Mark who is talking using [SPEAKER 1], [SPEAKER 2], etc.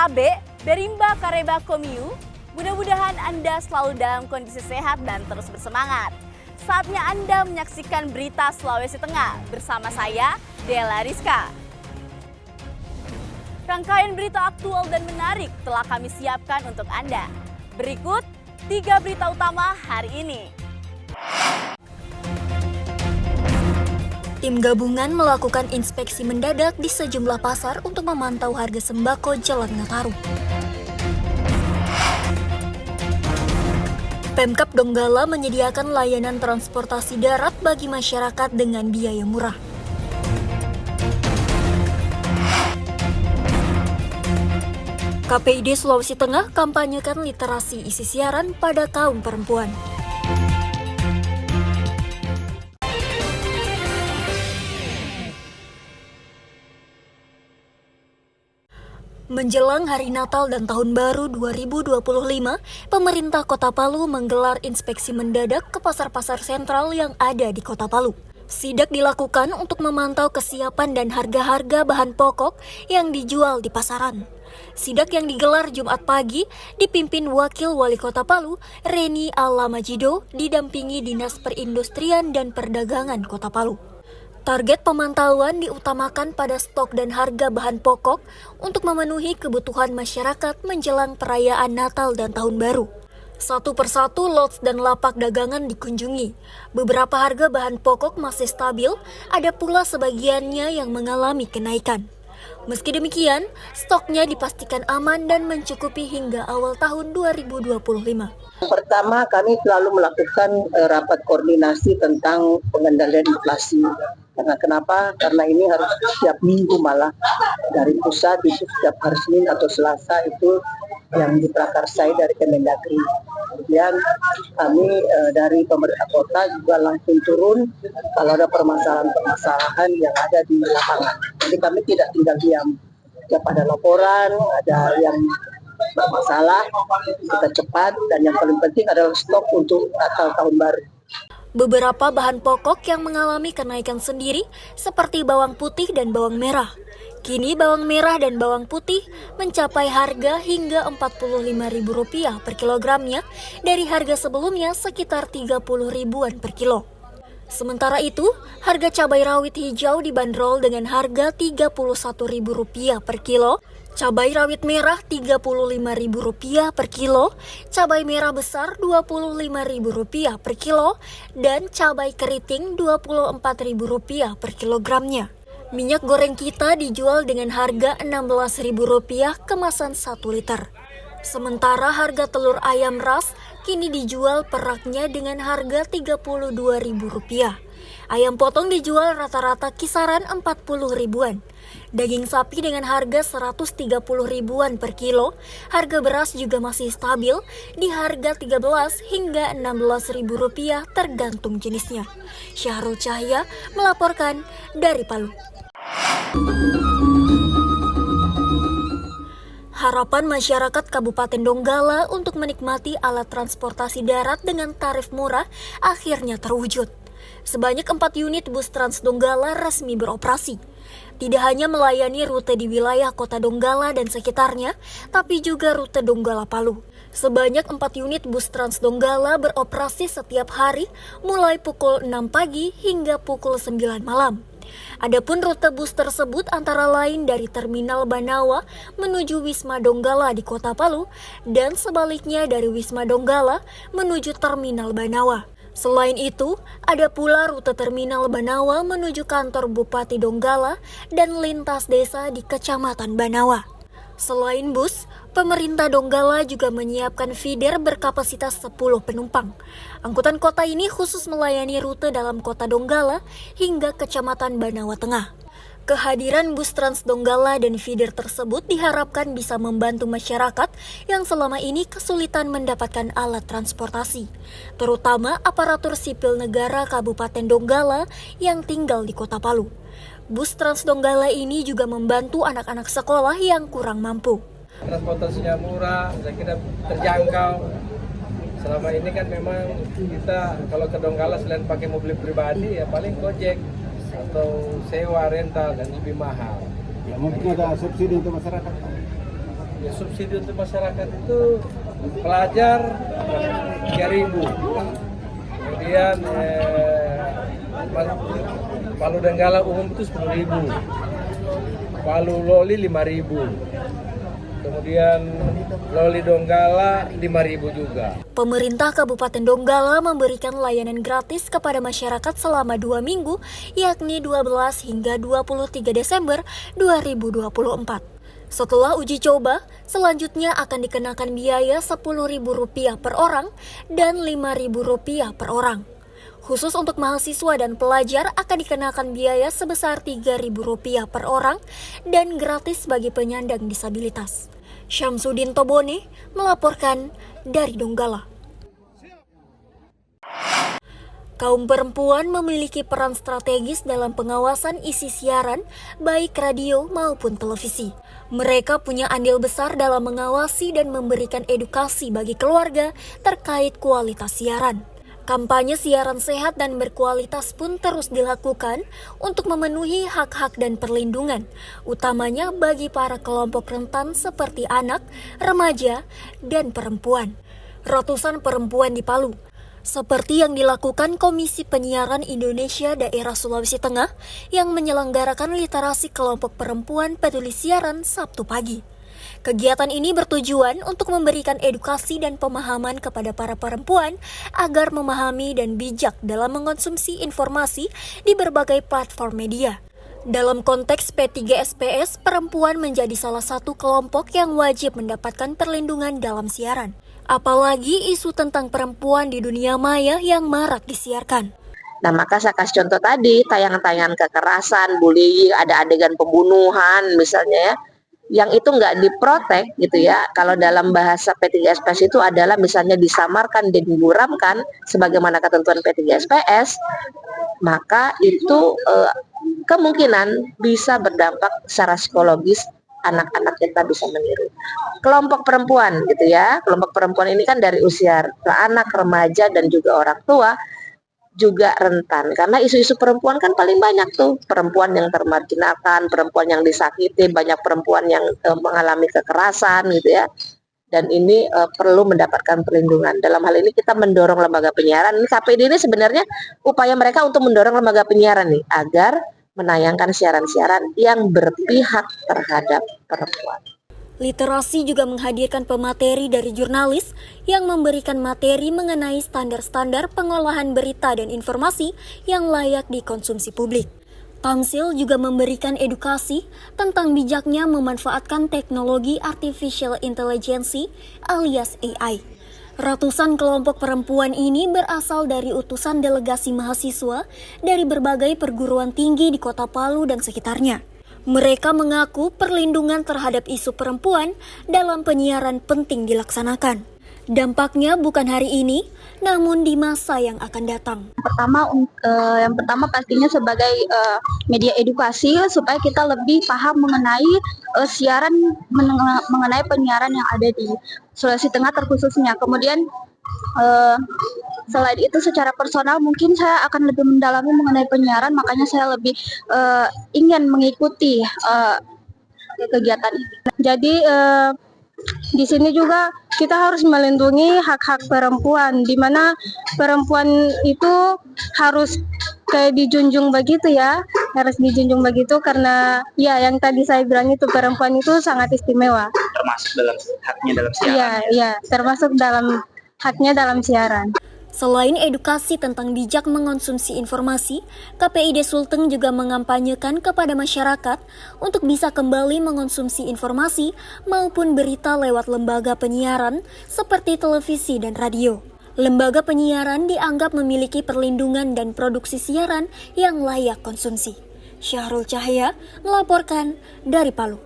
[SPEAKER 1] Sabe, berimba kareba komiu, mudah-mudahan Anda selalu dalam kondisi sehat dan terus bersemangat. Saatnya Anda menyaksikan berita Sulawesi Tengah bersama saya, Della Rizka. Rangkaian berita aktual dan menarik telah kami siapkan untuk Anda. Berikut 3 berita utama hari ini.
[SPEAKER 2] Tim gabungan melakukan inspeksi mendadak di sejumlah pasar untuk memantau harga sembako jelang Nataru. Pemkab Donggala menyediakan layanan transportasi darat bagi masyarakat dengan biaya murah. KPID Sulawesi Tengah kampanyekan literasi isi siaran pada kaum perempuan. Menjelang Hari Natal dan Tahun Baru 2025, pemerintah Kota Palu menggelar inspeksi mendadak ke pasar-pasar sentral yang ada di Kota Palu. Sidak dilakukan untuk memantau kesiapan dan harga-harga bahan pokok yang dijual di pasaran. Sidak yang digelar Jumat pagi dipimpin Wakil Wali Kota Palu, Reni Alamajido, didampingi Dinas Perindustrian dan Perdagangan Kota Palu. Target pemantauan diutamakan pada stok dan harga bahan pokok untuk memenuhi kebutuhan masyarakat menjelang perayaan Natal dan Tahun Baru. Satu persatu lots dan lapak dagangan dikunjungi. Beberapa harga bahan pokok masih stabil, ada pula sebagiannya yang mengalami kenaikan. Meski demikian, stoknya dipastikan aman dan mencukupi hingga awal tahun 2025.
[SPEAKER 3] Pertama, kami selalu melakukan rapat koordinasi tentang pengendalian inflasi. Karena kenapa? Karena ini harus setiap minggu malah dari pusat itu setiap hari Senin atau Selasa itu yang diprakarsai dari Kemendagri. Kemudian kami dari pemerintah kota juga langsung turun kalau ada permasalahan-permasalahan yang ada di lapangan. Jadi kami tidak tinggal diam. Setiap ada laporan, ada yang bermasalah, kita cepat, dan yang paling penting adalah stok untuk Natal Tahun Baru.
[SPEAKER 2] Beberapa bahan pokok yang mengalami kenaikan sendiri seperti bawang putih dan bawang merah. Kini bawang merah dan bawang putih mencapai harga hingga Rp45.000 per kilogramnya dari harga sebelumnya sekitar Rp30.000-an per kilo. Sementara itu, harga cabai rawit hijau dibanderol dengan harga Rp31.000 per kilo, cabai rawit merah Rp35.000 per kilo, cabai merah besar Rp25.000 per kilo, dan cabai keriting Rp24.000 per kilogramnya. Minyak goreng kita dijual dengan harga Rp16.000 kemasan 1 liter. Sementara harga telur ayam ras kini dijual peraknya dengan harga Rp32.000. Ayam potong dijual rata-rata kisaran Rp40.000-an. Daging sapi dengan harga Rp130.000-an per kilo. Harga beras juga masih stabil di harga Rp13 hingga Rp16.000 tergantung jenisnya. Syahrul Cahya melaporkan dari Palu. Harapan masyarakat Kabupaten Donggala untuk menikmati alat transportasi darat dengan tarif murah akhirnya terwujud. Sebanyak 4 unit bus Trans Donggala resmi beroperasi. Tidak hanya melayani rute di wilayah Kota Donggala dan sekitarnya, tapi juga rute Donggala Palu. Sebanyak 4 unit bus Trans Donggala beroperasi setiap hari mulai pukul 6 pagi hingga pukul 9 malam. Adapun rute bus tersebut antara lain dari Terminal Banawa menuju Wisma Donggala di Kota Palu dan sebaliknya dari Wisma Donggala menuju Terminal Banawa. Selain itu, ada pula rute Terminal Banawa menuju kantor Bupati Donggala dan lintas desa di Kecamatan Banawa. Selain bus, pemerintah Donggala juga menyiapkan feeder berkapasitas 10 penumpang. Angkutan kota ini khusus melayani rute dalam Kota Donggala hingga Kecamatan Banawa Tengah. Kehadiran bus Trans Donggala dan feeder tersebut diharapkan bisa membantu masyarakat yang selama ini kesulitan mendapatkan alat transportasi, terutama aparatur sipil negara Kabupaten Donggala yang tinggal di Kota Palu. Bus Trans Donggala ini juga membantu anak-anak sekolah yang kurang mampu.
[SPEAKER 4] Transportasinya murah, saya kira terjangkau. Selama ini kan memang kita kalau ke Donggala selain pakai mobil pribadi ya paling Gojek atau sewa rental dan lebih mahal.
[SPEAKER 5] Ya mungkin ada subsidi untuk masyarakat.
[SPEAKER 4] Ya, subsidi untuk masyarakat itu pelajar 3.000, kemudian Palu Donggala umum itu 10.000, Palu Loli 5.000, kemudian Loli Donggala 5.000 juga.
[SPEAKER 2] Pemerintah Kabupaten Donggala memberikan layanan gratis kepada masyarakat selama 2 minggu, yakni 12 hingga 23 Desember 2024. Setelah uji coba, selanjutnya akan dikenakan biaya Rp10.000 per orang dan Rp5.000 per orang. Khusus untuk mahasiswa dan pelajar akan dikenakan biaya sebesar Rp3.000 per orang dan gratis bagi penyandang disabilitas. Syamsuddin Tobone melaporkan dari Donggala. Kaum perempuan memiliki peran strategis dalam pengawasan isi siaran, baik radio maupun televisi. Mereka punya andil besar dalam mengawasi dan memberikan edukasi bagi keluarga terkait kualitas siaran. Kampanye siaran sehat dan berkualitas pun terus dilakukan untuk memenuhi hak-hak dan perlindungan, utamanya bagi para kelompok rentan seperti anak, remaja, dan perempuan. Ratusan perempuan di Palu, seperti yang dilakukan Komisi Penyiaran Indonesia Daerah Sulawesi Tengah yang menyelenggarakan literasi kelompok perempuan peduli siaran Sabtu pagi. Kegiatan ini bertujuan untuk memberikan edukasi dan pemahaman kepada para perempuan agar memahami dan bijak dalam mengonsumsi informasi di berbagai platform media. Dalam konteks P3SPS, perempuan menjadi salah satu kelompok yang wajib mendapatkan perlindungan dalam siaran. Apalagi isu tentang perempuan di dunia maya yang marak disiarkan.
[SPEAKER 5] Nah, maka saya kasih contoh tadi, tayangan-tayangan kekerasan, bullying, ada adegan pembunuhan misalnya ya, yang itu nggak diprotek gitu ya. Kalau dalam bahasa P3SPS itu adalah misalnya disamarkan dan diburamkan sebagaimana ketentuan P3SPS, maka itu kemungkinan bisa berdampak secara psikologis, anak-anak kita bisa meniru. Kelompok perempuan gitu ya, kelompok perempuan ini kan dari usia anak, remaja, dan juga orang tua juga rentan. Karena isu-isu perempuan kan paling banyak tuh, perempuan yang termarginalkan, perempuan yang disakiti, banyak perempuan yang mengalami kekerasan gitu ya. Dan ini perlu mendapatkan perlindungan. Dalam hal ini kita mendorong lembaga penyiaran. Ini KPD ini sebenarnya upaya mereka untuk mendorong lembaga penyiaran nih, agar menayangkan siaran-siaran yang berpihak terhadap perempuan.
[SPEAKER 2] Literasi juga menghadirkan pemateri dari jurnalis yang memberikan materi mengenai standar-standar pengolahan berita dan informasi yang layak dikonsumsi publik. Tamsil juga memberikan edukasi tentang bijaknya memanfaatkan teknologi artificial intelligence alias AI. Ratusan kelompok perempuan ini berasal dari utusan delegasi mahasiswa dari berbagai perguruan tinggi di Kota Palu dan sekitarnya. Mereka mengaku perlindungan terhadap isu perempuan dalam penyiaran penting dilaksanakan. Dampaknya bukan hari ini, namun di masa yang akan datang.
[SPEAKER 6] Yang pertama pastinya sebagai media edukasi supaya kita lebih paham mengenai siaran, mengenai penyiaran yang ada di Sulawesi Tengah terkhususnya. Kemudian selain itu secara personal mungkin saya akan lebih mendalami mengenai penyiaran, makanya saya lebih ingin mengikuti kegiatan ini. Jadi di sini juga kita harus melindungi hak-hak perempuan, di mana perempuan itu harus kayak dijunjung begitu ya, harus dijunjung begitu karena ya yang tadi saya bilang itu perempuan itu sangat istimewa.
[SPEAKER 7] Termasuk dalam haknya dalam siaran.
[SPEAKER 6] Iya, termasuk dalam haknya dalam siaran.
[SPEAKER 2] Selain edukasi tentang bijak mengonsumsi informasi, KPID Sulteng juga mengampanyekan kepada masyarakat untuk bisa kembali mengonsumsi informasi maupun berita lewat lembaga penyiaran seperti televisi dan radio. Lembaga penyiaran dianggap memiliki perlindungan dan produksi siaran yang layak konsumsi. Syahrul Cahaya melaporkan dari Palu.